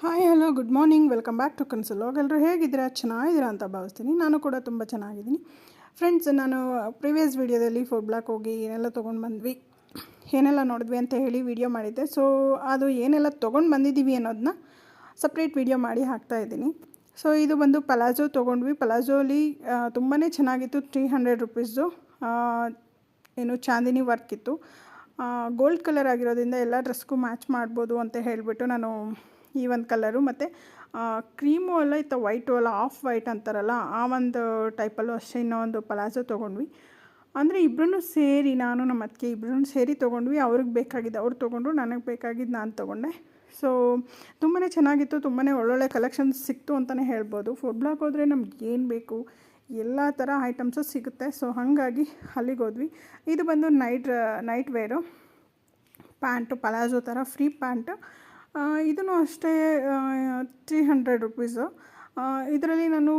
Hi hello good morning welcome back to ಕನ್ಸಲ್ಲಾಗ್. ಎಲ್ಲರೂ ಹೇಗಿದ್ದೀರಾ? ಚೆನ್ನಾಗಿದ್ದೀರಾ ಅಂತ ಭಾವಿಸ್ತೀನಿ. ನಾನು ಕೂಡ ತುಂಬ ಚೆನ್ನಾಗಿದ್ದೀನಿ ಫ್ರೆಂಡ್ಸ್. ನಾನು ಪ್ರಿವಿಯಸ್ ವೀಡಿಯೋದಲ್ಲಿ ಫುಡ್ ಬ್ಲಾಕ್ ಹೋಗಿ ಏನೆಲ್ಲ ತೊಗೊಂಡು ಬಂದ್ವಿ, ಏನೆಲ್ಲ ನೋಡಿದ್ವಿ ಅಂತ ಹೇಳಿ ವಿಡಿಯೋ ಮಾಡಿದ್ದೆ. ಸೊ ಅದು ಏನೆಲ್ಲ ತೊಗೊಂಡು ಬಂದಿದ್ದೀವಿ ಅನ್ನೋದನ್ನ ಸಪ್ರೇಟ್ ವಿಡಿಯೋ ಮಾಡಿ ಹಾಕ್ತಾಯಿದ್ದೀನಿ. ಸೊ ಇದು ಬಂದು ಪಲಾಜೋ ತೊಗೊಂಡ್ವಿ. ಪಲಾಜೋಲಿ ತುಂಬಾ ಚೆನ್ನಾಗಿತ್ತು. 300 ರುಪೀಸ್ದು ಏನು ಚಾಂದಿನಿ ವರ್ಕ್ ಇತ್ತು. ಗೋಲ್ಡ್ ಕಲರ್ ಆಗಿರೋದ್ರಿಂದ ಎಲ್ಲ ಡ್ರೆಸ್ಗೂ ಮ್ಯಾಚ್ ಮಾಡ್ಬೋದು ಅಂತ ಹೇಳಿಬಿಟ್ಟು ನಾನು ಈ ಒಂದು ಕಲರು ಮತ್ತು ಕ್ರೀಮು ಅಲ್ಲ ಇತ್ತು, ವೈಟು ಅಲ್ಲ, ಆಫ್ ವೈಟ್ ಅಂತಾರಲ್ಲ ಆ ಒಂದು ಟೈಪಲ್ಲೂ ಅಷ್ಟೇ ಇನ್ನೊಂದು ಪಲಾಜೋ ತೊಗೊಂಡ್ವಿ. ಅಂದರೆ ಇಬ್ಬರೂ ಸೇರಿ, ನಾನು ನಮ್ಮ ಅತ್ತಿಗೆ ಇಬ್ಬರೂ ಸೇರಿ ತೊಗೊಂಡ್ವಿ. ಅವ್ರಿಗೆ ಬೇಕಾಗಿದ್ದು ಅವ್ರು ತೊಗೊಂಡ್ರು, ನನಗೆ ಬೇಕಾಗಿದ್ದು ನಾನು ತೊಗೊಂಡೆ. ಸೊ ತುಂಬಾ ಚೆನ್ನಾಗಿತ್ತು. ತುಂಬಾ ಒಳ್ಳೊಳ್ಳೆ ಕಲೆಕ್ಷನ್ಸ್ ಸಿಕ್ತು ಅಂತಲೇ ಹೇಳ್ಬೋದು. ಫುಡ್ ಬ್ಲಾಕ್ ಹೋದರೆ ನಮ್ಗೆ ಏನು ಬೇಕು ಎಲ್ಲ ಥರ ಐಟಮ್ಸು ಸಿಗುತ್ತೆ. ಸೊ ಹಾಗಾಗಿ ಅಲ್ಲಿಗೆ ಹೋದ್ವಿ. ಇದು ಬಂದು ನೈಟ್ ವೇರು ಪ್ಯಾಂಟು, ಪಲಾಜೋ ಥರ ಫ್ರೀ ಪ್ಯಾಂಟು. ಇದೂ ಅಷ್ಟೇ 300 ರುಪೀಸು. ಇದರಲ್ಲಿ ನಾನು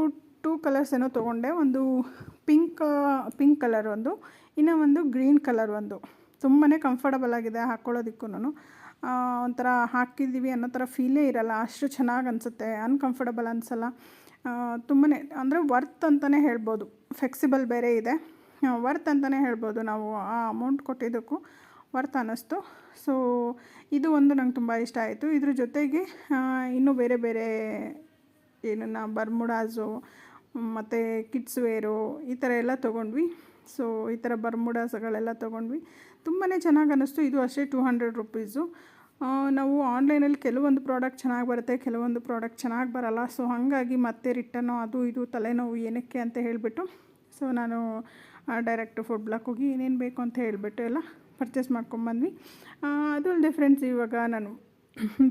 2 ಕಲರ್ಸ್ ಏನೋ ತೊಗೊಂಡೆ. ಒಂದು ಪಿಂಕ್ ಕಲರ್ ಒಂದು, ಇನ್ನೂ ಒಂದು ಗ್ರೀನ್ ಕಲರ್ ಒಂದು. ತುಂಬಾ ಕಂಫರ್ಟಬಲ್ ಆಗಿದೆ ಹಾಕ್ಕೊಳ್ಳೋದಕ್ಕೂ. ಒಂಥರ ಹಾಕಿದ್ದೀವಿ ಅನ್ನೋ ಥರ ಫೀಲೇ ಇರಲ್ಲ, ಅಷ್ಟು ಚೆನ್ನಾಗಿ ಅನಿಸುತ್ತೆ, ಅನ್ಕಂಫರ್ಟಬಲ್ ಅನಿಸಲ್ಲ. ತುಂಬಾ ಅಂದರೆ ವರ್ತ್ ಅಂತಲೇ ಹೇಳ್ಬೋದು. ಫ್ಲೆಕ್ಸಿಬಲ್ ಬೇರೆ ಇದೆ, ವರ್ತ್ ಅಂತಲೇ ಹೇಳ್ಬೋದು. ನಾವು ಆ ಅಮೌಂಟ್ ಕೊಟ್ಟಿದ್ದಕ್ಕೂ ವರ್ತ್ ಅನ್ನಿಸ್ತು. ಸೊ ಇದು ಒಂದು ನಂಗೆ ತುಂಬ ಇಷ್ಟ ಆಯಿತು. ಇದ್ರ ಜೊತೆಗೆ ಇನ್ನೂ ಬೇರೆ ಬೇರೆ ಏನನ್ನ ಬರ್ಮುಡಾಸು ಮತ್ತು ಕಿಡ್ಸ್ ವೇರು ಈ ಥರ ಎಲ್ಲ ತೊಗೊಂಡ್ವಿ. ಸೊ ಈ ಥರ ಬರ್ಮುಡಾಸ್ಗಳೆಲ್ಲ ತೊಗೊಂಡ್ವಿ. ತುಂಬಾ ಚೆನ್ನಾಗಿ ಅನ್ನಿಸ್ತು. ಇದು ಅಷ್ಟೇ 200 ರುಪೀಸು. ನಾವು ಆನ್ಲೈನಲ್ಲಿ ಕೆಲವೊಂದು ಪ್ರಾಡಕ್ಟ್ ಚೆನ್ನಾಗಿ ಬರುತ್ತೆ, ಕೆಲವೊಂದು ಪ್ರಾಡಕ್ಟ್ ಚೆನ್ನಾಗಿ ಬರೋಲ್ಲ. ಸೊ ಹಾಗಾಗಿ ಮತ್ತೆ ರಿಟರ್ನು ಅದು ಇದು ತಲೆನೋವು ಏನಕ್ಕೆ ಅಂತ ಹೇಳಿಬಿಟ್ಟು ಸೊ ನಾನು ಡೈರೆಕ್ಟ್ ಫುಡ್ ಬ್ಲಾಕ್ ಹೋಗಿ ಏನೇನು ಬೇಕು ಅಂತ ಹೇಳಿಬಿಟ್ಟು ಎಲ್ಲ ಪರ್ಚೇಸ್ ಮಾಡ್ಕೊಂಬಂದ್ವಿ. ಅದು ಅಲ್ಲದೆ ಫ್ರೆಂಡ್ಸ್, ಇವಾಗ ನಾನು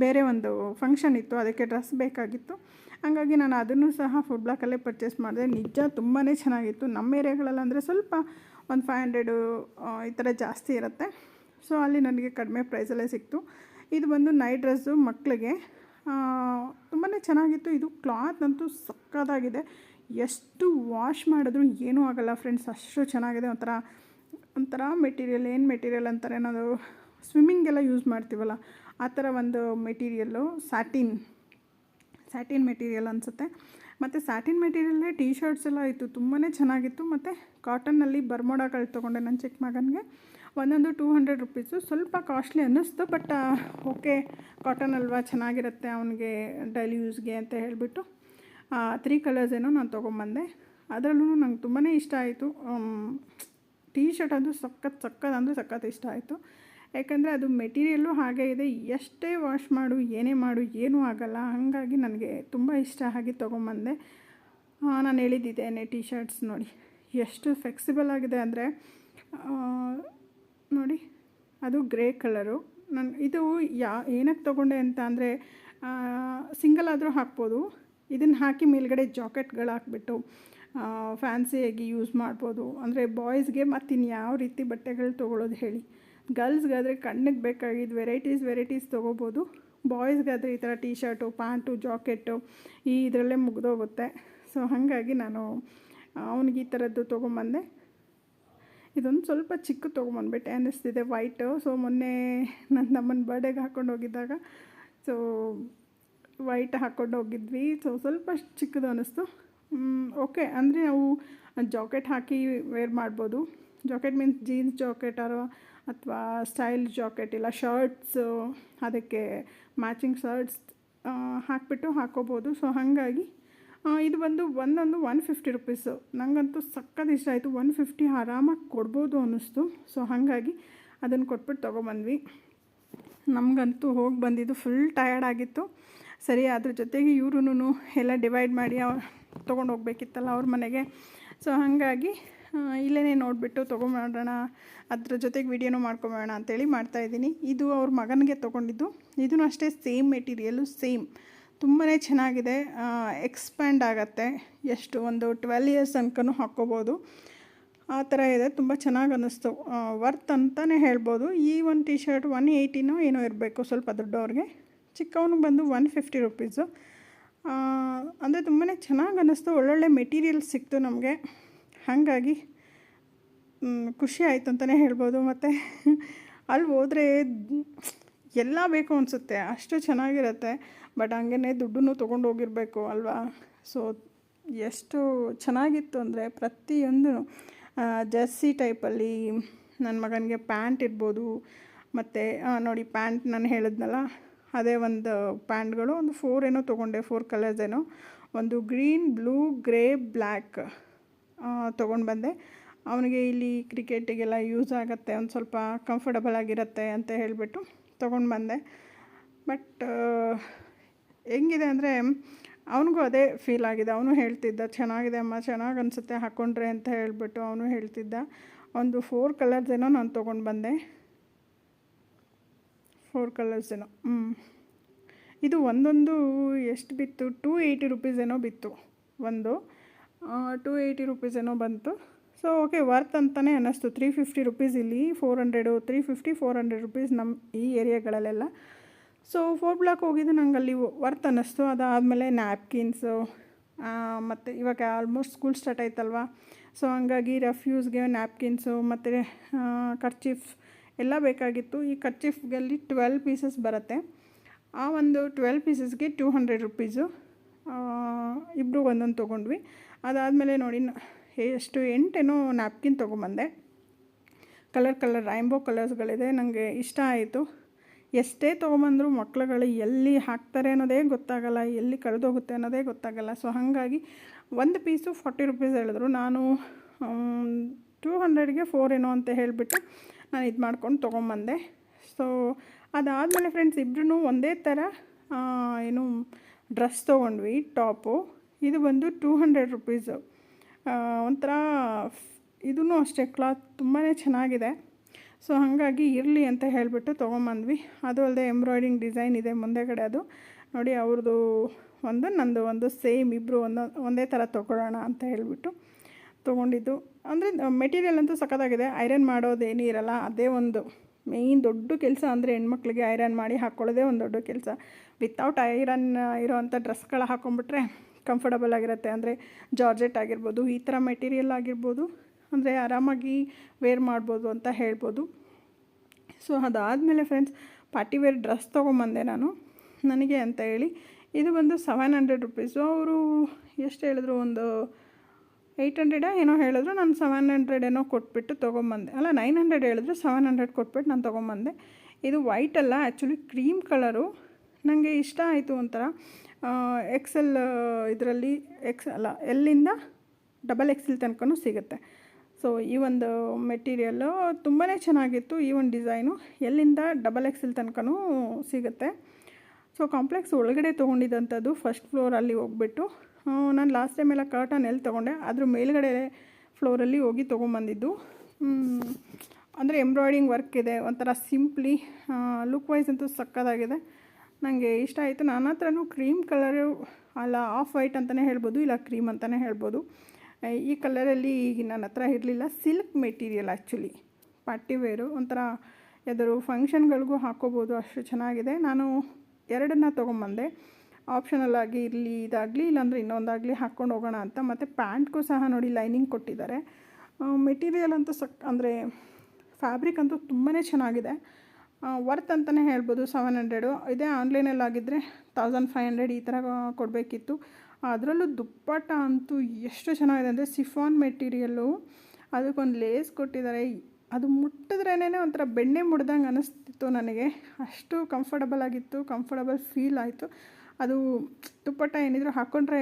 ಬೇರೆ ಒಂದು ಫಂಕ್ಷನ್ ಇತ್ತು, ಅದಕ್ಕೆ ಡ್ರೆಸ್ ಬೇಕಾಗಿತ್ತು. ಹಾಗಾಗಿ ನಾನು ಅದನ್ನು ಸಹ ಫುಡ್ ಬ್ಲಾಕಲ್ಲೇ ಪರ್ಚೇಸ್ ಮಾಡಿದೆ. ನಿಜ ತುಂಬಾ ಚೆನ್ನಾಗಿತ್ತು. ನಮ್ಮ ಏರಿಯಾಗಳಲ್ಲಂದರೆ ಸ್ವಲ್ಪ ಒಂದು 500 ಈ ಥರ ಜಾಸ್ತಿ ಇರುತ್ತೆ. ಸೊ ಅಲ್ಲಿ ನನಗೆ ಕಡಿಮೆ ಪ್ರೈಸಲ್ಲೇ ಸಿಕ್ತು. ಇದು ಬಂದು ನೈಟ್ ಡ್ರೆಸ್ಸು ಮಕ್ಕಳಿಗೆ. ತುಂಬಾ ಚೆನ್ನಾಗಿತ್ತು. ಇದು ಕ್ಲಾತ್ ಅಂತೂ ಸಕ್ಕತ್ತಾಗಿದೆ. ಎಷ್ಟು ವಾಶ್ ಮಾಡಿದ್ರೂ ಏನೂ ಆಗೋಲ್ಲ ಫ್ರೆಂಡ್ಸ್, ಅಷ್ಟು ಚೆನ್ನಾಗಿದೆ. ಒಂಥರ ಮೆಟೀರಿಯಲ್, ಏನು ಮೆಟೀರಿಯಲ್ ಅಂತಾರೆ, ನಾವು ಸ್ವಿಮ್ಮಿಂಗೆಲ್ಲ ಯೂಸ್ ಮಾಡ್ತೀವಲ್ಲ ಆ ಥರ ಒಂದು ಮೆಟೀರಿಯಲ್ಲು. ಸ್ಯಾಟಿನ್ ಮೆಟೀರಿಯಲ್ ಅನಿಸುತ್ತೆ. ಮತ್ತು ಸ್ಯಾಟಿನ್ ಮೆಟೀರಿಯಲ್ಲೇ ಟೀ ಶರ್ಟ್ಸ್ ಎಲ್ಲ ಇತ್ತು, ತುಂಬಾ ಚೆನ್ನಾಗಿತ್ತು. ಮತ್ತು ಕಾಟನ್ನಲ್ಲಿ ಬರ್ಮೋಡಾಗಳು ತೊಗೊಂಡೆ ನನ್ನ ಚಿಕ್ಕ ಮಗನಿಗೆ. ಒಂದೊಂದು 200 ರುಪೀಸು. ಸ್ವಲ್ಪ ಕಾಸ್ಟ್ಲಿ ಅನ್ನಿಸ್ತು, ಬಟ್ ಓಕೆ, ಕಾಟನ್ ಅಲ್ವಾ, ಚೆನ್ನಾಗಿರುತ್ತೆ ಅವನಿಗೆ ಡೈಲಿ ಯೂಸ್ಗೆ ಅಂತ ಹೇಳಿಬಿಟ್ಟು 3 ಕಲರ್ಸ್ ಏನೋ ನಾನು ತೊಗೊಂಬಂದೆ. ಅದರಲ್ಲೂ ನಂಗೆ ತುಂಬಾ ಇಷ್ಟ ಆಯಿತು. ಟೀ ಶರ್ಟ್ ಅದು ಸಖತ್ ಇಷ್ಟ ಆಯಿತು. ಯಾಕಂದರೆ ಅದು ಮೆಟೀರಿಯಲ್ಲು ಹಾಗೆ ಇದೆ, ಎಷ್ಟೇ ವಾಶ್ ಮಾಡು ಏನೇ ಮಾಡು ಏನೂ ಆಗೋಲ್ಲ. ಹಾಗಾಗಿ ನನಗೆ ತುಂಬ ಇಷ್ಟ ಆಗಿ ತೊಗೊಂಬಂದೆ. ನಾನು ಹೇಳಿದ್ದೇನೆ, ಟೀ ಶರ್ಟ್ಸ್ ನೋಡಿ ಎಷ್ಟು ಫ್ಲೆಕ್ಸಿಬಲ್ ಆಗಿದೆ ಅಂದರೆ ನೋಡಿ, ಅದು ಗ್ರೇ ಕಲರು. ನಾನು ಇದು ಏನಕ್ಕೆ ತೊಗೊಂಡೆ ಅಂತ ಅಂದರೆ ಸಿಂಗಲ್ ಆದರೂ ಹಾಕ್ಬೋದು. ಇದನ್ನು ಹಾಕಿ ಮೇಲ್ಗಡೆ ಜಾಕೆಟ್ಗಳು ಹಾಕ್ಬಿಟ್ಟು ಫ್ಯಾನ್ಸಿಯಾಗಿ ಯೂಸ್ ಮಾಡ್ಬೋದು. ಅಂದರೆ ಬಾಯ್ಸ್ಗೆ ಮತ್ತಿನ್ಯಾವ ರೀತಿ ಬಟ್ಟೆಗಳು ತೊಗೊಳ್ಳೋದು ಹೇಳಿ. ಗರ್ಲ್ಸ್ಗಾದರೆ ಕಣ್ಣಿಗೆ ಬೇಕಾಗಿದ್ದು ವೆರೈಟೀಸ್ ತೊಗೋಬೋದು. ಬಾಯ್ಸ್ಗಾದರೆ ಈ ಥರ ಟೀ ಶರ್ಟು, ಪ್ಯಾಂಟು, ಜಾಕೆಟ್ಟು ಇದರಲ್ಲೇ ಮುಗಿದೋಗುತ್ತೆ. ಸೊ ಹಾಗಾಗಿ ನಾನು ಅವನಿಗೆ ಈ ಥರದ್ದು ತೊಗೊಂಬಂದೆ. ಇದೊಂದು ಸ್ವಲ್ಪ ಚಿಕ್ಕ ತೊಗೊಂಬಂದ್ಬಿಟ್ಟೆ ಅನ್ನಿಸ್ತಿದೆ, ವೈಟು. ಸೊ ಮೊನ್ನೆ ನನ್ನ ತಮ್ಮನ ಬರ್ಡೇಗೆ ಹಾಕ್ಕೊಂಡು ಹೋಗಿದ್ದಾಗ ಸೊ ವೈಟ್ ಹಾಕ್ಕೊಂಡು ಹೋಗಿದ್ವಿ. ಸೊ ಸ್ವಲ್ಪ ಚಿಕ್ಕದು ಅನ್ನಿಸ್ತು. ಓಕೆ, ಅಂದರೆ ನಾವು ಜಾಕೆಟ್ ಹಾಕಿ ವೇರ್ ಮಾಡ್ಬೋದು. ಜಾಕೆಟ್ ಮೀನ್ಸ್ ಜೀನ್ಸ್ ಜಾಕೆಟಾರು ಅಥವಾ ಸ್ಟೈಲ್ ಜಾಕೆಟ್, ಇಲ್ಲ ಶರ್ಟ್ಸು, ಅದಕ್ಕೆ ಮ್ಯಾಚಿಂಗ್ ಶರ್ಟ್ಸ್ ಹಾಕಿಬಿಟ್ಟು ಹಾಕ್ಕೋಬೋದು. ಸೊ ಹಾಗಾಗಿ ಇದು ಬಂದು ಒಂದೊಂದು 150 ರುಪೀಸು. ನನಗಂತೂ ಸಖತ್ ಇಷ್ಟ ಆಯಿತು. 150 ಆರಾಮಾಗಿ ಕೊಡ್ಬೋದು ಅನ್ನಿಸ್ತು. ಸೊ ಹಾಗಾಗಿ ಅದನ್ನು ಕೊಟ್ಬಿಟ್ಟು ತೊಗೊಬಂದ್ವಿ. ನಮಗಂತೂ ಹೋಗಿ ಬಂದಿದ್ದು ಫುಲ್ ಟಯರ್ಡ್ ಆಗಿತ್ತು. ಸರಿ, ಅದ್ರ ಜೊತೆಗೆ ಇವ್ರೂ ಎಲ್ಲ ಡಿವೈಡ್ ಮಾಡಿ ತೊಗೊಂಡು ಹೋಗ್ಬೇಕಿತ್ತಲ್ಲ ಅವ್ರ ಮನೆಗೆ. ಸೊ ಹಾಗಾಗಿ ಇಲ್ಲೇ ನೋಡಿಬಿಟ್ಟು ತೊಗೊಂಬೋಣ, ಅದ್ರ ಜೊತೆಗೆ ವೀಡಿಯೋನೂ ಮಾಡ್ಕೊಬೋಣ ಅಂತೇಳಿ ಮಾಡ್ತಾಯಿದ್ದೀನಿ. ಇದು ಅವ್ರ ಮಗನಿಗೆ ತೊಗೊಂಡಿದ್ದು. ಇದೂ ಅಷ್ಟೇ ಸೇಮ್ ಮೆಟೀರಿಯಲ್ಲು, ಸೇಮ್ ತುಂಬಾ ಚೆನ್ನಾಗಿದೆ. ಎಕ್ಸ್ಪ್ಯಾಂಡ್ ಆಗುತ್ತೆ, ಎಷ್ಟು ಒಂದು 12 ಇಯರ್ಸ್ ತನಕನೂ ಹಾಕ್ಕೋಬೋದು, ಆ ಥರ ಇದೆ. ತುಂಬ ಚೆನ್ನಾಗಿ ಅನ್ನಿಸ್ತು. ವರ್ತ್ ಅಂತಲೇ ಹೇಳ್ಬೋದು. ಈ ಒಂದು ಟೀ ಶರ್ಟ್ 180 ಏನೋ ಇರಬೇಕು, ಸ್ವಲ್ಪ ದೊಡ್ಡವ್ರಿಗೆ. ಚಿಕ್ಕವನಿಗೆ ಬಂದು 150 ರುಪೀಸು. ಅಂದರೆ ತುಂಬಾ ಚೆನ್ನಾಗಿ ಅನ್ನಿಸ್ತು. ಒಳ್ಳೊಳ್ಳೆ ಮೆಟೀರಿಯಲ್ ಸಿಕ್ತು ನಮಗೆ. ಹಾಗಾಗಿ ಖುಷಿ ಆಯಿತು ಅಂತಲೇ ಹೇಳ್ಬೋದು. ಮತ್ತು ಅಲ್ಲಿ ಹೋದರೆ ಎಲ್ಲ ಬೇಕು ಅನಿಸುತ್ತೆ, ಅಷ್ಟು ಚೆನ್ನಾಗಿರುತ್ತೆ. ಬಟ್ ಹಂಗೇ ದುಡ್ಡನ್ನು ತೊಗೊಂಡು ಹೋಗಿರಬೇಕು ಅಲ್ವಾ. ಸೊ ಎಷ್ಟು ಚೆನ್ನಾಗಿತ್ತು ಅಂದರೆ ಪ್ರತಿಯೊಂದು ಜರ್ಸಿ ಟೈಪಲ್ಲಿ ನನ್ನ ಮಗನಿಗೆ ಪ್ಯಾಂಟ್ ಇರ್ಬೋದು, ಮತ್ತು ನೋಡಿ ಪ್ಯಾಂಟ್ ನಾನು ಹೇಳಿದ್ನಲ್ಲ ಅದೇ ಒಂದು ಪ್ಯಾಂಟ್ಗಳು ಒಂದು 4 ಏನೋ ತೊಗೊಂಡೆ, 4 ಕಲರ್ಸ್ ಏನೋ, ಒಂದು ಗ್ರೀನ್, ಬ್ಲೂ, ಗ್ರೇ, ಬ್ಲ್ಯಾಕ್ ತೊಗೊಂಡು ಬಂದೆ. ಅವನಿಗೆ ಇಲ್ಲಿ ಕ್ರಿಕೆಟಿಗೆಲ್ಲ ಯೂಸ್ ಆಗುತ್ತೆ, ಒಂದು ಸ್ವಲ್ಪ ಕಂಫರ್ಟಬಲ್ ಆಗಿರುತ್ತೆ ಅಂತ ಹೇಳಿಬಿಟ್ಟು ತೊಗೊಂಡು ಬಂದೆ. ಬಟ್ ಹೆಂಗಿದೆ ಅಂದರೆ ಅವನಿಗೂ ಅದೇ ಫೀಲ್ ಆಗಿದೆ. ಅವನು ಹೇಳ್ತಿದ್ದ ಚೆನ್ನಾಗಿದೆ ಅಮ್ಮ, ಚೆನ್ನಾಗಿ ಅನಿಸುತ್ತೆ ಹಾಕ್ಕೊಂಡ್ರೆ ಅಂತ ಹೇಳಿಬಿಟ್ಟು ಅವನು ಹೇಳ್ತಿದ್ದ. ಒಂದು 4 ಕಲರ್ಸ್ ಏನೋ ನಾನು ತೊಗೊಂಡು ಬಂದೆ, 4 ಕಲರ್ಸ್ ಏನೋ. ಇದು ಒಂದೊಂದು ಎಷ್ಟು ಬಿತ್ತು, 280 ರುಪೀಸ್ ಏನೋ ಬಿತ್ತು. ಒಂದು 280 ರುಪೀಸ್ ಏನೋ ಬಂತು. ಸೊ ಓಕೆ, ವರ್ತ್ ಅಂತಲೇ ಅನ್ನಿಸ್ತು. 350 ರುಪೀಸ್ ಇಲ್ಲಿ, 400, 350, 400 ರುಪೀಸ್ ನಮ್ಮ ಈ ಏರಿಯಾಗಳಲ್ಲೆಲ್ಲ. ಸೊ 4 ಬ್ಲಾಕ್ ಹೋಗಿದ್ದು ನಂಗೆ ಅಲ್ಲಿ ವರ್ತ್ ಅನ್ನಿಸ್ತು. ಅದಾದಮೇಲೆ ನ್ಯಾಪ್ಕಿನ್ಸು, ಮತ್ತು ಇವಾಗ ಆಲ್ಮೋಸ್ಟ್ ಸ್ಕೂಲ್ ಸ್ಟಾರ್ಟ್ ಆಯ್ತಲ್ವ, ಸೊ ಹಂಗಾಗಿ ರೆಫ್ಯೂಸ್ಗೆ ನ್ಯಾಪ್ಕಿನ್ಸು ಮತ್ತು ಕರ್ಚೀಫ್ ಎಲ್ಲ ಬೇಕಾಗಿತ್ತು. ಈ ಕರ್ಚೀಫ್ಗಲ್ಲಿ 12 ಪೀಸಸ್ ಬರುತ್ತೆ. ಆ ಒಂದು 12 ಪೀಸಸ್ಗೆ 200 ರುಪೀಸು. ಇಬ್ಬರು ಒಂದೊಂದು ತೊಗೊಂಡ್ವಿ. ಅದಾದಮೇಲೆ ನೋಡಿ ಎಷ್ಟು 8 ಏನೋ ನ್ಯಾಪ್ಕಿನ್ ತೊಗೊಂಬಂದೆ. ಕಲರ್ ರೈನ್ಬೋ ಕಲರ್ಸ್ಗಳಿದೆ, ನನಗೆ ಇಷ್ಟ ಆಯಿತು. ಎಷ್ಟೇ ತೊಗೊಂಬಂದರೂ ಮಕ್ಳುಗಳು ಎಲ್ಲಿ ಹಾಕ್ತಾರೆ ಅನ್ನೋದೇ ಗೊತ್ತಾಗಲ್ಲ, ಎಲ್ಲಿ ಕಳೆದೋಗುತ್ತೆ ಅನ್ನೋದೇ ಗೊತ್ತಾಗಲ್ಲ. ಸೊ ಹಾಗಾಗಿ ಒಂದು ಪೀಸು 40 ರುಪೀಸ್ ಹೇಳಿದ್ರು. ನಾನು 200ಗೆ 4 ಏನೋ ಅಂತ ಹೇಳಿಬಿಟ್ಟು ನಾನು ಇದು ಮಾಡ್ಕೊಂಡು ತೊಗೊಂಬಂದೆ. ಸೊ ಅದಾದಮೇಲೆ ಫ್ರೆಂಡ್ಸ್ ಇಬ್ಬರೂ ಒಂದೇ ಥರ ಏನು ಡ್ರೆಸ್ ತೊಗೊಂಡ್ವಿ, ಟಾಪು. ಇದು ಬಂದು 200 ರುಪೀಸು. ಒಂಥರ ಇದೂ ಅಷ್ಟೇ, ಕ್ಲಾತ್ ತುಂಬಾ ಚೆನ್ನಾಗಿದೆ. ಸೊ ಹಾಗಾಗಿ ಇರಲಿ ಅಂತ ಹೇಳಿಬಿಟ್ಟು ತೊಗೊಂಬಂದ್ವಿ. ಅದು ಅಲ್ಲದೆ ಎಂಬ್ರಾಯ್ಡಿಂಗ್ ಡಿಸೈನ್ ಇದೆ ಮುಂದೆಗಡೆ, ಅದು ನೋಡಿ ಅವ್ರದ್ದು ಒಂದು ನಂದು ಒಂದು ಸೇಮ್, ಇಬ್ಬರು ಒಂದೇ ಥರ ತೊಗೊಳ್ಳೋಣ ಅಂತ ಹೇಳಿಬಿಟ್ಟು ತೊಗೊಂಡಿದ್ದು. ಅಂದರೆ ಮೆಟೀರಿಯಲ್ ಅಂತೂ ಸಖತ್ತಾಗಿದೆ. ಐರನ್ ಮಾಡೋದೇನೂ ಇರಲ್ಲ, ಅದೇ ಒಂದು ಮೇಯ್ನ್ ದೊಡ್ಡ ಕೆಲಸ. ಅಂದರೆ ಹೆಣ್ಮಕ್ಳಿಗೆ ಐರನ್ ಮಾಡಿ ಹಾಕ್ಕೊಳ್ಳೋದೇ ಒಂದು ದೊಡ್ಡ ಕೆಲಸ. ವಿತೌಟ್ ಐರನ್ ಇರೋವಂಥ ಡ್ರೆಸ್ಗಳು ಹಾಕ್ಕೊಂಬಿಟ್ರೆ ಕಂಫರ್ಟಬಲ್ ಆಗಿರುತ್ತೆ. ಅಂದರೆ ಜಾರ್ಜೆಟ್ ಆಗಿರ್ಬೋದು, ಈ ಥರ ಮೆಟೀರಿಯಲ್ ಆಗಿರ್ಬೋದು, ಅಂದರೆ ಆರಾಮಾಗಿ ವೇರ್ ಮಾಡ್ಬೋದು ಅಂತ ಹೇಳ್ಬೋದು. ಸೊ ಅದಾದಮೇಲೆ ಫ್ರೆಂಡ್ಸ್ ಪಾರ್ಟಿವೇರ್ ಡ್ರೆಸ್ ತೊಗೊಂಬಂದೆ ನಾನು ನನಗೆ ಅಂತ ಹೇಳಿ. ಇದು ಬಂದು 700 ರುಪೀಸು. ಅವರು ಎಷ್ಟು ಹೇಳಿದ್ರು, ಒಂದು 800 ಏನೋ ಹೇಳಿದ್ರು. ನಾನು 700 ಏನೋ ಕೊಟ್ಬಿಟ್ಟು ತೊಗೊಂಬಂದೆ. ಅಲ್ಲ 900 ಹೇಳಿದ್ರು, 700 ಕೊಟ್ಬಿಟ್ಟು ನಾನು ತೊಗೊಂಬಂದೆ. ಇದು ವೈಟ್ ಅಲ್ಲ, ಆ್ಯಕ್ಚುಲಿ ಕ್ರೀಮ್ ಕಲರು. ನನಗೆ ಇಷ್ಟ ಆಯಿತು. ಒಂಥರ XL ಇದರಲ್ಲಿ ಎಲ್ಲಿಂದ XXL ತನಕನೂ ಸಿಗುತ್ತೆ. ಸೊ ಈ ಒಂದು ಮೆಟೀರಿಯಲ್ಲು ತುಂಬಾ ಚೆನ್ನಾಗಿತ್ತು. ಈ ಒಂದು ಡಿಸೈನು ಎಲ್ಲಿಂದ XXL ತನಕನೂ ಸಿಗುತ್ತೆ. ಸೊ ಕಾಂಪ್ಲೆಕ್ಸ್ ಒಳಗಡೆ ತೊಗೊಂಡಿದ್ದಂಥದ್ದು, ಫಸ್ಟ್ ಫ್ಲೋರಲ್ಲಿ ಹೋಗ್ಬಿಟ್ಟು. ನಾನು ಲಾಸ್ಟ್ ಟೈಮ್ ಎಲ್ಲ ಕರ್ಟನ್ ಎಲ್ಲಿ ತೊಗೊಂಡೆ, ಅದ್ರ ಮೇಲ್ಗಡೆ ಫ್ಲೋರಲ್ಲಿ ಹೋಗಿ ತೊಗೊಂಬಂದಿದ್ದು. ಅಂದರೆ ಎಂಬ್ರಾಯ್ಡಿಂಗ್ ವರ್ಕ್ ಇದೆ, ಒಂಥರ ಸಿಂಪ್ಲಿ, ಲುಕ್ ವೈಸ್ ಅಂತೂ ಸಕ್ಕತ್ತಾಗಿದೆ, ನನಗೆ ಇಷ್ಟ ಆಯಿತು. ನನ್ನ ಹತ್ರನೂ ಕ್ರೀಮ್ ಕಲರು ಅಲ್ಲ, ಆಫ್ ವೈಟ್ ಅಂತಲೇ ಹೇಳ್ಬೋದು, ಇಲ್ಲ ಕ್ರೀಮ್ ಅಂತಲೇ ಹೇಳ್ಬೋದು. ಈ ಕಲರಲ್ಲಿ ನನ್ನ ಹತ್ರ ಇರಲಿಲ್ಲ. ಸಿಲ್ಕ್ ಮೆಟೀರಿಯಲ್ ಆ್ಯಕ್ಚುಲಿ, ಪಾರ್ಟಿವೇರು, ಒಂಥರ ಯಾವ್ದಾದ್ರು ಫಂಕ್ಷನ್ಗಳಿಗೂ ಹಾಕ್ಕೋಬೋದು, ಅಷ್ಟು ಚೆನ್ನಾಗಿದೆ. ನಾನು 2 ತೊಗೊಂಬಂದೆ. ಆಪ್ಷನಲ್ ಆಗಿ ಇರಲಿ, ಇದಾಗಲಿ, ಇಲ್ಲಾಂದರೆ ಇನ್ನೊಂದಾಗಲಿ ಹಾಕ್ಕೊಂಡು ಹೋಗೋಣ ಅಂತ. ಮತ್ತು ಪ್ಯಾಂಟ್ಗೂ ಸಹ ನೋಡಿ ಲೈನಿಂಗ್ ಕೊಟ್ಟಿದ್ದಾರೆ. ಮೆಟೀರಿಯಲ್ ಅಂತೂ ಅಂದರೆ ಫ್ಯಾಬ್ರಿಕ್ ಅಂತೂ ತುಂಬಾ ಚೆನ್ನಾಗಿದೆ. ವರ್ತ್ ಅಂತಲೇ ಹೇಳ್ಬೋದು. 700. ಇದೇ ಆನ್ಲೈನಲ್ಲಾಗಿದ್ದರೆ 1500 ಈ ಥರ ಕೊಡಬೇಕಿತ್ತು. ಅದರಲ್ಲೂ ದುಪ್ಪಟ್ಟ ಅಂತೂ ಎಷ್ಟು ಚೆನ್ನಾಗಿದೆ ಅಂದರೆ ಸಿಫಾನ್ ಮೆಟೀರಿಯಲ್ಲು, ಅದಕ್ಕೊಂದು ಲೇಸ್ ಕೊಟ್ಟಿದ್ದಾರೆ. ಅದು ಮುಟ್ಟಿದ್ರೇ ಒಂಥರ ಬೆಣ್ಣೆ ಮುಡ್ದಂಗೆ ಅನ್ನಿಸ್ತಿತ್ತು ನನಗೆ, ಅಷ್ಟು ಕಂಫರ್ಟಬಲ್ ಆಗಿತ್ತು, ಕಂಫರ್ಟಬಲ್ ಫೀಲ್ ಆಯಿತು. ಅದು ದುಪ್ಪಟ್ಟ ಏನಿದ್ರು ಹಾಕ್ಕೊಂಡ್ರೆ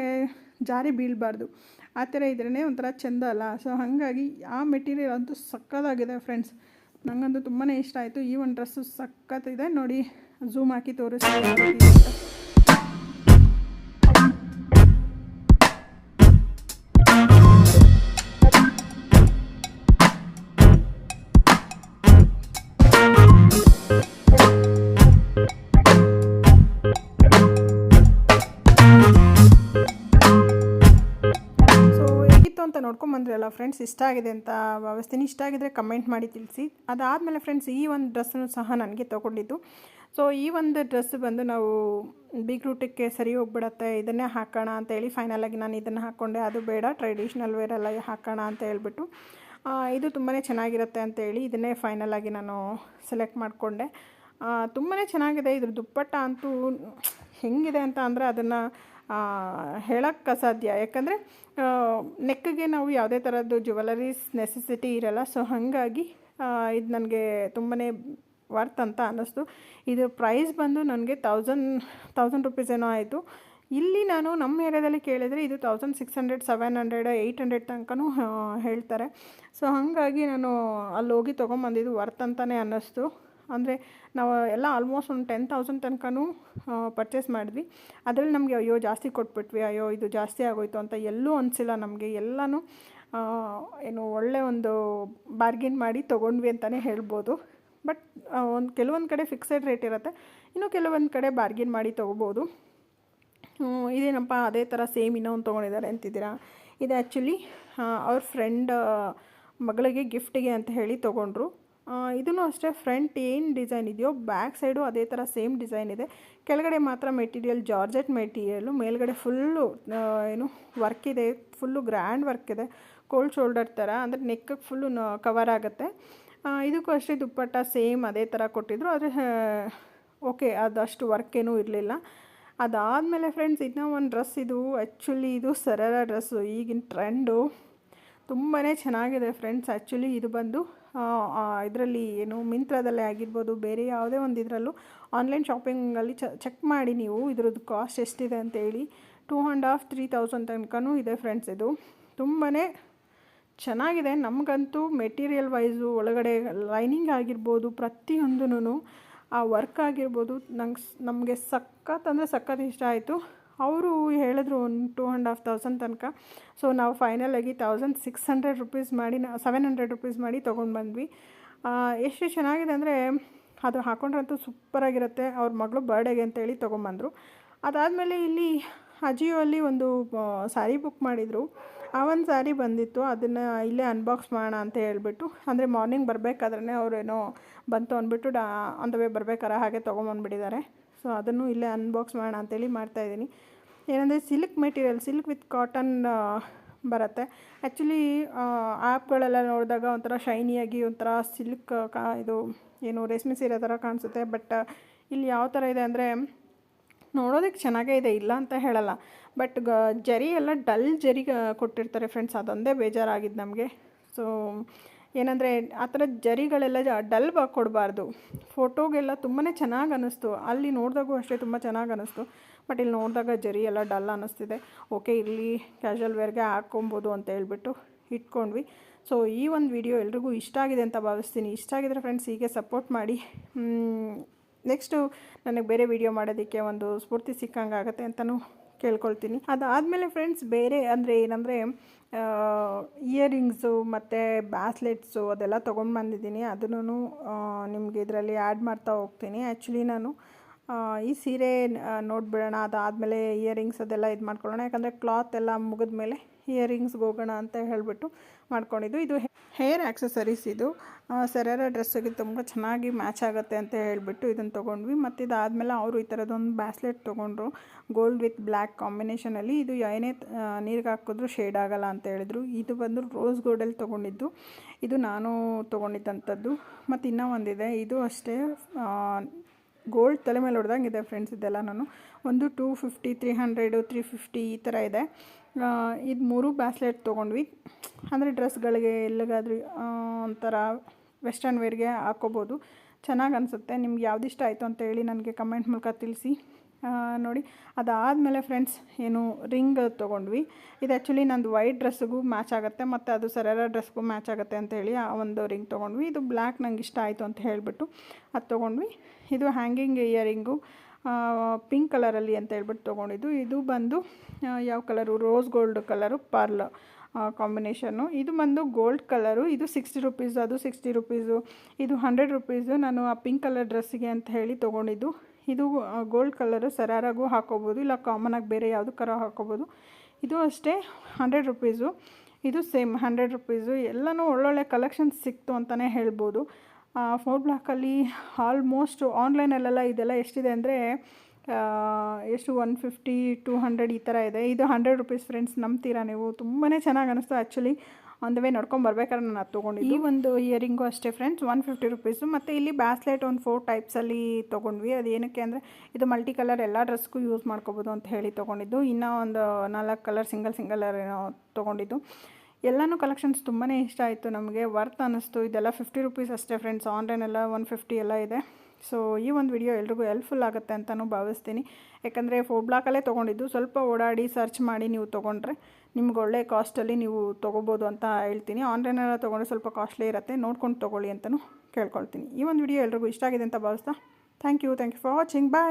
ಜಾರಿ ಬೀಳಬಾರ್ದು, ಆ ಥರ ಇದ್ರೇ ಒಂಥರ ಚೆಂದ ಅಲ್ಲ. ಸೊ ಹಾಗಾಗಿ ಆ ಮೆಟೀರಿಯಲ್ ಅಂತೂ ಸಕ್ಕತ್ತಾಗಿದೆ ಫ್ರೆಂಡ್ಸ್, ನನಗಂತೂ ತುಂಬಾ ಇಷ್ಟ ಆಯಿತು. ಈ ಒಂದು ಡ್ರೆಸ್ಸು ಸಕ್ಕತ್ತಿದೆ ನೋಡಿ, ಝೂಮ್ ಹಾಕಿ ತೋರಿಸ್ತೀನಿ. ಅಂತ ನೋಡ್ಕೊಂಬಂದ್ರಲ್ಲ ಫ್ರೆಂಡ್ಸ್, ಇಷ್ಟ ಆಗಿದೆ ಅಂತ ಭಾವಿಸ್ತೀನಿ. ಇಷ್ಟ ಆಗಿದ್ರೆ ಕಮೆಂಟ್ ಮಾಡಿ ತಿಳಿಸಿ. ಅದಾದಮೇಲೆ ಫ್ರೆಂಡ್ಸ್ ಈ ಒಂದು ಡ್ರೆಸ್ಸನ್ನು ಸಹ ನನಗೆ ತೊಗೊಂಡಿದ್ದು. ಸೊ ಈ ಒಂದು ಡ್ರೆಸ್ ಬಂದು ನಾವು ಬಿಗ್ ರೂಟಕ್ಕೆ ಸರಿ ಹೋಗ್ಬಿಡತ್ತೆ, ಇದನ್ನೇ ಹಾಕೋಣ ಅಂತೇಳಿ ಫೈನಲಾಗಿ ನಾನು ಇದನ್ನು ಹಾಕ್ಕೊಂಡೆ. ಅದು ಬೇಡ, ಟ್ರೆಡಿಷ್ನಲ್ ವೇರೆಲ್ಲ ಹಾಕೋಣ ಅಂತ ಹೇಳ್ಬಿಟ್ಟು, ಇದು ತುಂಬಾ ಚೆನ್ನಾಗಿರುತ್ತೆ ಅಂತೇಳಿ ಇದನ್ನೇ ಫೈನಲಾಗಿ ನಾನು ಸೆಲೆಕ್ಟ್ ಮಾಡಿಕೊಂಡೆ. ತುಂಬಾ ಚೆನ್ನಾಗಿದೆ. ಇದ್ರ ದುಪ್ಪಟ್ಟ ಅಂತೂ ಹೆಂಗಿದೆ ಅಂತ ಅಂದರೆ ಅದನ್ನು ಹೇಳೋಕ್ಕೆ ಅಸಾಧ್ಯ. ಯಾಕಂದರೆ ನೆಕ್ಗೆ ನಾವು ಯಾವುದೇ ಥರದ್ದು ಜ್ಯುವೆಲರೀಸ್ ನೆಸೆಸಿಟಿ ಇರಲ್ಲ. ಸೊ ಹಾಗಾಗಿ ಇದು ನನಗೆ ತುಂಬಾ ವರ್ತ್ ಅಂತ ಅನ್ನಿಸ್ತು. ಇದು ಪ್ರೈಸ್ ಬಂದು ನನಗೆ 1000 ರುಪೀಸ್ ಏನೋ ಆಯಿತು. ಇಲ್ಲಿ ನಾನು ನಮ್ಮ ಏರಿಯಾದಲ್ಲಿ ಕೇಳಿದರೆ ಇದು 1600 700 800 ತನಕನೂ ಹೇಳ್ತಾರೆ. ಸೊ ಹಾಗಾಗಿ ನಾನು ಅಲ್ಲಿ ಹೋಗಿ ತೊಗೊಂಬಂದಿದ್ದು ವರ್ತ್ ಅಂತಲೇ ಅನ್ನಿಸ್ತು. ಅಂದರೆ ನಾವು ಎಲ್ಲ ಆಲ್ಮೋಸ್ಟ್ ಒಂದು 10,000 ತನಕನೂ ಪರ್ಚೇಸ್ ಮಾಡಿದ್ವಿ. ಅದರಲ್ಲಿ ನಮಗೆ ಅಯ್ಯೋ ಜಾಸ್ತಿ ಕೊಟ್ಬಿಟ್ವಿ, ಅಯ್ಯೋ ಇದು ಜಾಸ್ತಿ ಆಗೋಯ್ತು ಅಂತ ಎಲ್ಲೂ ಅನಿಸಿಲ್ಲ ನಮಗೆ. ಎಲ್ಲನೂ ಏನು ಒಳ್ಳೆ ಒಂದು ಬಾರ್ಗೇನ್ ಮಾಡಿ ತೊಗೊಂಡ್ವಿ ಅಂತಲೇ ಹೇಳ್ಬೋದು. ಬಟ್ ಕೆಲವೊಂದು ಕಡೆ ಫಿಕ್ಸೆಡ್ ರೇಟ್ ಇರುತ್ತೆ, ಇನ್ನು ಕೆಲವೊಂದು ಕಡೆ ಬಾರ್ಗೇನ್ ಮಾಡಿ ತೊಗೋಬೋದು. ಇದೇನಪ್ಪ ಅದೇ ಥರ ಸೇಮ್ ಇನ್ನೊಂದು ತೊಗೊಂಡಿದ್ದಾರೆ ಅಂತಿದ್ದೀರಾ. ಇದು ಆ್ಯಕ್ಚುಲಿ ಅವ್ರ ಫ್ರೆಂಡ್ ಮಗಳಿಗೆ ಗಿಫ್ಟಿಗೆ ಅಂತ ಹೇಳಿ ತೊಗೊಂಡ್ರು. ಇದೂ ಅಷ್ಟೇ ಫ್ರಂಟ್ ಏನು ಡಿಸೈನ್ ಇದೆಯೋ ಬ್ಯಾಕ್ ಸೈಡು ಅದೇ ಥರ ಸೇಮ್ ಡಿಸೈನ್ ಇದೆ. ಕೆಳಗಡೆ ಮಾತ್ರ ಮೆಟೀರಿಯಲ್ ಜಾರ್ಜೆಟ್ ಮೆಟೀರಿಯಲ್ಲು, ಮೇಲ್ಗಡೆ ಫುಲ್ಲು ಏನು ವರ್ಕ್ ಇದೆ, ಫುಲ್ಲು ಗ್ರ್ಯಾಂಡ್ ವರ್ಕ್ ಇದೆ. ಕೋಲ್ಡ್ ಶೋಲ್ಡರ್ ಥರ ಅಂದರೆ ನೆಕ್ಗೆ ಫುಲ್ಲು ಕವರ್ ಆಗುತ್ತೆ. ಇದಕ್ಕೂ ಅಷ್ಟೇ ದುಪ್ಪಟ್ಟ ಸೇಮ್ ಅದೇ ಥರ ಕೊಟ್ಟಿದ್ರು. ಆದರೆ ಓಕೆ ಅದಷ್ಟು ವರ್ಕ್ ಏನೂ ಇರಲಿಲ್ಲ. ಅದಾದಮೇಲೆ ಫ್ರೆಂಡ್ಸ್ ಇನ್ನೂ ಒಂದು ಡ್ರೆಸ್, ಇದು ಆ್ಯಕ್ಚುಲಿ ಇದು ಸರಾರ ಡ್ರೆಸ್ಸು, ಈಗಿನ ಟ್ರೆಂಡು ತುಂಬಾ ಚೆನ್ನಾಗಿದೆ ಫ್ರೆಂಡ್ಸ್. ಆ್ಯಕ್ಚುಲಿ ಇದು ಬಂದು ಇದರಲ್ಲಿ ಏನು ಮಿಂತ್ರದಲ್ಲೇ ಆಗಿರ್ಬೋದು, ಬೇರೆ ಯಾವುದೇ ಒಂದು ಇದರಲ್ಲೂ ಆನ್ಲೈನ್ ಶಾಪಿಂಗಲ್ಲಿ ಚೆಕ್ ಮಾಡಿ ನೀವು ಇದ್ರದ್ದು ಕಾಸ್ಟ್ ಎಷ್ಟಿದೆ ಅಂತೇಳಿ. 2,500-3,000 ತನಕನೂ ಇದೆ ಫ್ರೆಂಡ್ಸ್. ಇದು ತುಂಬಾ ಚೆನ್ನಾಗಿದೆ. ನಮಗಂತೂ ಮೆಟೀರಿಯಲ್ ವೈಸು ಒಳಗಡೆ ಲೈನಿಂಗ್ ಆಗಿರ್ಬೋದು, ಪ್ರತಿಯೊಂದೂ ಆ ವರ್ಕ್ ಆಗಿರ್ಬೋದು ನಮಗೆ ಸಖತ್ ಅಂದರೆ ಸಖತ್ ಇಷ್ಟ ಆಯಿತು. ಅವರು ಹೇಳಿದ್ರು ಒಂದು 2,500 ತನಕ. ಸೊ ನಾವು ಫೈನಲಾಗಿ 1,600 ರುಪೀಸ್ ಮಾಡಿ 700 ರುಪೀಸ್ ಮಾಡಿ ತೊಗೊಂಡು ಬಂದ್ವಿ. ಎಷ್ಟು ಚೆನ್ನಾಗಿದೆ ಅಂದರೆ ಅದು ಹಾಕೊಂಡ್ರಂತೂ ಸೂಪರಾಗಿರುತ್ತೆ. ಅವ್ರ ಮಗಳು ಬರ್ಡೇಗೆ ಅಂತೇಳಿ ತೊಗೊಂಬಂದರು. ಅದಾದಮೇಲೆ ಇಲ್ಲಿ ಅಜಿಯೋ ಅಲ್ಲಿ ಒಂದು ಸ್ಯಾರಿ ಬುಕ್ ಮಾಡಿದರು. ಆ ಒಂದು ಸ್ಯಾರಿ ಬಂದಿತ್ತು, ಅದನ್ನು ಇಲ್ಲೇ ಅನ್ಬಾಕ್ಸ್ ಮಾಡೋಣ ಅಂತ ಹೇಳ್ಬಿಟ್ಟು. ಅಂದರೆ ಮಾರ್ನಿಂಗ್ ಬರಬೇಕಾದ್ರೆ ಅವರೇನೋ ಬಂತು ಅಂದ್ಬಿಟ್ಟು ಆನ್ ದ ವೇ ಬರ್ಬೇಕಾರೆ ಹಾಗೆ ತೊಗೊಂಬಂದ್ಬಿಟ್ಟಿದ್ದಾರೆ. ಸೊ ಅದನ್ನು ಇಲ್ಲೇ ಅನ್ಬಾಕ್ಸ್ ಮಾಡೋಣ ಅಂತೇಳಿ ಮಾಡ್ತಾಯಿದ್ದೀನಿ. ಏನಂದರೆ silk material, silk with cotton ಬರುತ್ತೆ. ಆ್ಯಕ್ಚುಲಿ ಆ್ಯಪ್ಗಳೆಲ್ಲ ನೋಡಿದಾಗ ಒಂಥರ ಶೈನಿಯಾಗಿ ಒಂಥರ ಸಿಲ್ಕ್ ಇದು ಏನು ರೇಷ್ಮೆ ಸೀರೆ ಥರ ಕಾಣಿಸುತ್ತೆ. ಬಟ್ ಇಲ್ಲಿ ಯಾವ ಥರ ಇದೆ ಅಂದರೆ ನೋಡೋದಕ್ಕೆ ಚೆನ್ನಾಗೇ ಇದೆ, ಇಲ್ಲ ಅಂತ ಹೇಳಲ್ಲ. ಬಟ್ ಜರಿ ಎಲ್ಲ ಡಲ್ ಜರಿ ಕೊಟ್ಟಿರ್ತಾರೆ ಫ್ರೆಂಡ್ಸ್, ಅದೊಂದೇ ಬೇಜಾರಾಗಿದ್ದು ನಮಗೆ. ಸೊ ಏನಂದರೆ ಆ ಥರ ಜರಿಗಳೆಲ್ಲ ಡಲ್ ಕೊಡಬಾರ್ದು. ಫೋಟೋಗೆಲ್ಲ ತುಂಬಾ ಚೆನ್ನಾಗಿ ಅನ್ನಿಸ್ತು, ಅಲ್ಲಿ ನೋಡಿದಾಗೂ ಅಷ್ಟೇ ತುಂಬ ಚೆನ್ನಾಗಿ ಅನ್ನಿಸ್ತು. ಬಟ್ ಇಲ್ಲಿ ನೋಡಿದಾಗ ಜರಿ ಎಲ್ಲ ಡಲ್ ಅನ್ನಿಸ್ತಿದೆ. ಓಕೆ ಇಲ್ಲಿ ಕ್ಯಾಶುವಲ್ ವೇರ್ಗೆ ಹಾಕ್ಕೊಬೋದು ಅಂತ ಹೇಳ್ಬಿಟ್ಟು ಇಟ್ಕೊಂಡ್ವಿ. ಸೊ ಈ ಒಂದು ವಿಡಿಯೋ ಎಲ್ರಿಗೂ ಇಷ್ಟ ಆಗಿದೆ ಅಂತ ಭಾವಿಸ್ತೀನಿ. ಇಷ್ಟ ಆಗಿದ್ರೆ ಫ್ರೆಂಡ್ಸ್ ಹೀಗೆ ಸಪೋರ್ಟ್ ಮಾಡಿ. ನೆಕ್ಸ್ಟು ನನಗೆ ಬೇರೆ ವಿಡಿಯೋ ಮಾಡೋದಕ್ಕೆ ಒಂದು ಸ್ಫೂರ್ತಿ ಸಿಕ್ಕಂಗೆ ಆಗುತ್ತೆ ಅಂತಲೂ ಕೇಳ್ಕೊಳ್ತೀನಿ. ಅದಾದಮೇಲೆ ಫ್ರೆಂಡ್ಸ್ ಬೇರೆ ಅಂದರೆ ಏನಂದರೆ ಇಯರಿಂಗ್ಸು ಮತ್ತು ಬ್ಯಾಸ್ಲೆಟ್ಸು ಅದೆಲ್ಲ ತೊಗೊಂಡು ಬಂದಿದ್ದೀನಿ. ಅದನ್ನು ನಿಮಗೆ ಇದರಲ್ಲಿ ಆ್ಯಡ್ ಮಾಡ್ತಾ ಹೋಗ್ತೀನಿ. ಆ್ಯಕ್ಚುಲಿ ನಾನು ಈ ಸೀರೆ ನೋಡಿಬಿಡೋಣ, ಅದಾದಮೇಲೆ ಇಯರಿಂಗ್ಸ್ ಅದೆಲ್ಲ ಇದು ಮಾಡ್ಕೊಳ್ಳೋಣ. ಯಾಕಂದರೆ ಕ್ಲಾತ್ ಎಲ್ಲ ಮುಗಿದ ಮೇಲೆ ಇಯರಿಂಗ್ಸ್ಗೆ ಹೋಗೋಣ ಅಂತ ಹೇಳಿಬಿಟ್ಟು ಮಾಡ್ಕೊಂಡಿದ್ದು. ಇದು ಹೇರ್ ಆ್ಯಕ್ಸಸರೀಸ್, ಇದು ಸರಾರ ಡ್ರೆಸ್ಸಿಗೆ ತುಂಬ ಚೆನ್ನಾಗಿ ಮ್ಯಾಚ್ ಆಗುತ್ತೆ ಅಂತ ಹೇಳಿಬಿಟ್ಟು ಇದನ್ನು ತೊಗೊಂಡ್ವಿ. ಮತ್ತು ಇದಾದಮೇಲೆ ಅವರು ಈ ಥರದೊಂದು ಬ್ಯಾಸ್ಲೆಟ್ ತೊಗೊಂಡ್ರು ಗೋಲ್ಡ್ ವಿತ್ ಬ್ಲ್ಯಾಕ್ ಕಾಂಬಿನೇಷನಲ್ಲಿ. ಇದು ಏನೇ ನೀರಿಗೆ ಹಾಕಿದ್ರೂ ಶೇಡ್ ಆಗೋಲ್ಲ ಅಂತ ಹೇಳಿದ್ರು. ಇದು ಬಂದು ರೋಸ್ ಗೋಲ್ಡಲ್ಲಿ ತೊಗೊಂಡಿದ್ದು, ಇದು ನಾನು ತೊಗೊಂಡಿದ್ದಂಥದ್ದು. ಮತ್ತು ಇನ್ನೂ ಒಂದಿದೆ, ಇದು ಅಷ್ಟೇ ಗೋಲ್ಡ್ ತಲೆ ಮೇಲೆ ಹೊಡೆದಂಗೆ ಇದೆ ಫ್ರೆಂಡ್ಸ್. ಇದೆಲ್ಲ ನಾನು ಒಂದು 250 300 350 ಈ ಥರ ಇದೆ. ಇದು 3 ಬ್ಯಾಸ್ಲೆಟ್ ತೊಗೊಂಡ್ವಿ. ಅಂದರೆ ಡ್ರೆಸ್ಗಳಿಗೆ ಎಲ್ಲಿಗಾದ್ರೂ ಒಂಥರ ವೆಸ್ಟರ್ನ್ ವೇರ್ಗೆ ಹಾಕ್ಕೋಬೋದು, ಚೆನ್ನಾಗಿ ಅನಿಸುತ್ತೆ. ನಿಮ್ಗೆ ಯಾವ್ದು ಇಷ್ಟ ಆಯಿತು ಅಂತ ಹೇಳಿ ನನಗೆ ಕಮೆಂಟ್ ಮೂಲಕ ತಿಳಿಸಿ ನೋಡಿ. ಅದಾದಮೇಲೆ ಫ್ರೆಂಡ್ಸ್ ಏನು ರಿಂಗ್ ತೊಗೊಂಡ್ವಿ. ಇದು ಆ್ಯಕ್ಚುಲಿ ನಂದು ವೈಟ್ ಡ್ರೆಸ್ಸಿಗೂ ಮ್ಯಾಚ್ ಆಗುತ್ತೆ ಮತ್ತು ಅದು ಸರಾರ ಡ್ರೆಸ್ಗೂ ಮ್ಯಾಚ್ ಆಗುತ್ತೆ ಅಂತೇಳಿ ಆ ಒಂದು ರಿಂಗ್ ತೊಗೊಂಡ್ವಿ. ಇದು ಬ್ಲ್ಯಾಕ್ ನಂಗೆ ಇಷ್ಟ ಆಯಿತು ಅಂತ ಹೇಳಿಬಿಟ್ಟು ಅದು ತೊಗೊಂಡ್ವಿ. ಇದು ಹ್ಯಾಂಗಿಂಗ್ ಇಯರಿಂಗು ಪಿಂಕ್ ಕಲರಲ್ಲಿ ಅಂತ ಹೇಳ್ಬಿಟ್ಟು ತೊಗೊಂಡಿದ್ದು. ಇದು ಬಂದು ಯಾವ colour, rose gold colour pearl combination. ಇದು ಬಂದು ಗೋಲ್ಡ್ ಕಲರು. ಇದು 60 ರುಪೀಸು, ಅದು 60 ರುಪೀಸು, ಇದು 100 ರುಪೀಸು. ನಾನು ಆ ಪಿಂಕ್ ಕಲರ್ ಡ್ರೆಸ್ಸಿಗೆ ಅಂತ ಹೇಳಿ ತೊಗೊಂಡಿದ್ದು. ಇದು ಗೋಲ್ಡ್ ಕಲರು, ಸರಾರಾಗೂ ಹಾಕೋಬೋದು, ಇಲ್ಲ ಕಾಮನಾಗಿ ಬೇರೆ ಯಾವುದಕ್ಕಾರ ಹಾಕೋಬೋದು. ಇದು ಅಷ್ಟೇ 100 ರುಪೀಸು. ಇದು ಸೇಮ್ 100 ರುಪೀಸು. ಎಲ್ಲನೂ ಒಳ್ಳೊಳ್ಳೆ ಕಲೆಕ್ಷನ್ಸ್ ಸಿಕ್ತು ಅಂತಲೇ ಹೇಳ್ಬೋದು. ಫೋರ್ ಬ್ಲಾಕಲ್ಲಿ ಆಲ್ಮೋಸ್ಟ್ ಆನ್ಲೈನಲ್ಲೆಲ್ಲ ಇದೆಲ್ಲ ಎಷ್ಟಿದೆ ಅಂದರೆ ಎಷ್ಟು 150 200 ಈ ಥರ ಇದೆ. ಇದು 100 ರುಪೀಸ್ ಫ್ರೆಂಡ್ಸ್. ನಂಬ್ತೀರಾ ನೀವು? ತುಂಬಾ ಚೆನ್ನಾಗಿ ಅನ್ನಿಸ್ತು. ಆ್ಯಕ್ಚುಲಿ ಆನ್ ದ ವೇ ನಡ್ಕೊಂಡು ಬರ್ಬೇಕಾದ್ರೆ ನಾನು ಅದು ತೊಗೊಂಡಿದ್ದು. ಈ ಒಂದು ಇಯರಿಂಗು ಅಷ್ಟೇ ಫ್ರೆಂಡ್ಸ್, 150 ರುಪೀಸು. ಮತ್ತು ಇಲ್ಲಿ ಬ್ಯಾಸ್ಲೆಟ್ ಒಂದು 4 ಟೈಪ್ಸಲ್ಲಿ ತೊಗೊಂಡ್ವಿ. ಅದು ಏನಕ್ಕೆ ಅಂದರೆ ಇದು ಮಲ್ಟಿ ಕಲರ್ ಎಲ್ಲ ಡ್ರೆಸ್ಗೂ ಯೂಸ್ ಮಾಡ್ಕೋಬೋದು ಅಂತ ಹೇಳಿ ತೊಗೊಂಡಿದ್ದು. ಇನ್ನೂ ಒಂದು 4 ಕಲರ್ ಸಿಂಗಲ್ ಏನೋ ತೊಗೊಂಡಿದ್ದು. ಎಲ್ಲನೂ ಕಲೆಕ್ಷನ್ಸ್ ತುಂಬಾ ಇಷ್ಟ ಆಯಿತು, ನಮಗೆ ವರ್ತ್ ಅನ್ನಿಸ್ತು. ಇದೆಲ್ಲ 50 ರುಪೀಸ್ ಅಷ್ಟೇ ಫ್ರೆಂಡ್ಸ್, ಆನ್ಲೈನೆಲ್ಲ 150 ಎಲ್ಲ ಇದೆ. ಸೊ ಈ ಒಂದು ವಿಡಿಯೋ ಎಲ್ರಿಗೂ ಹೆಲ್ಪ್ಫುಲ್ ಆಗುತ್ತೆ ಅಂತಲೂ ಭಾವಿಸ್ತೀನಿ. ಯಾಕಂದರೆ ಫೋರ್ ಬ್ಲಾಕಲ್ಲೇ ತೊಗೊಂಡಿದ್ದು. ಸ್ವಲ್ಪ ಓಡಾಡಿ ಸರ್ಚ್ ಮಾಡಿ ನೀವು ತೊಗೊಂಡ್ರೆ ನಿಮ್ಗೆ ಒಳ್ಳೆ ಕಾಸ್ಟಲ್ಲಿ ನೀವು ತೊಗೋಬೋದು ಅಂತ ಹೇಳ್ತೀನಿ. ಆನ್ಲೈನೆಲ್ಲ ತೊಗೊಂಡ್ರೆ ಸ್ವಲ್ಪ ಕಾಸ್ಟ್ಲಿ ಇರುತ್ತೆ, ನೋಡ್ಕೊಂಡು ತೊಗೊಳ್ಳಿ ಅಂತಲೂ ಕೇಳ್ಕೊಳ್ತೀನಿ. ಈ ಒಂದು ವಿಡಿಯೋ ಎಲ್ರಿಗೂ ಇಷ್ಟ ಆಗಿದೆ ಅಂತ ಭಾವಿಸ್ತಾ thank you for watching. Bye.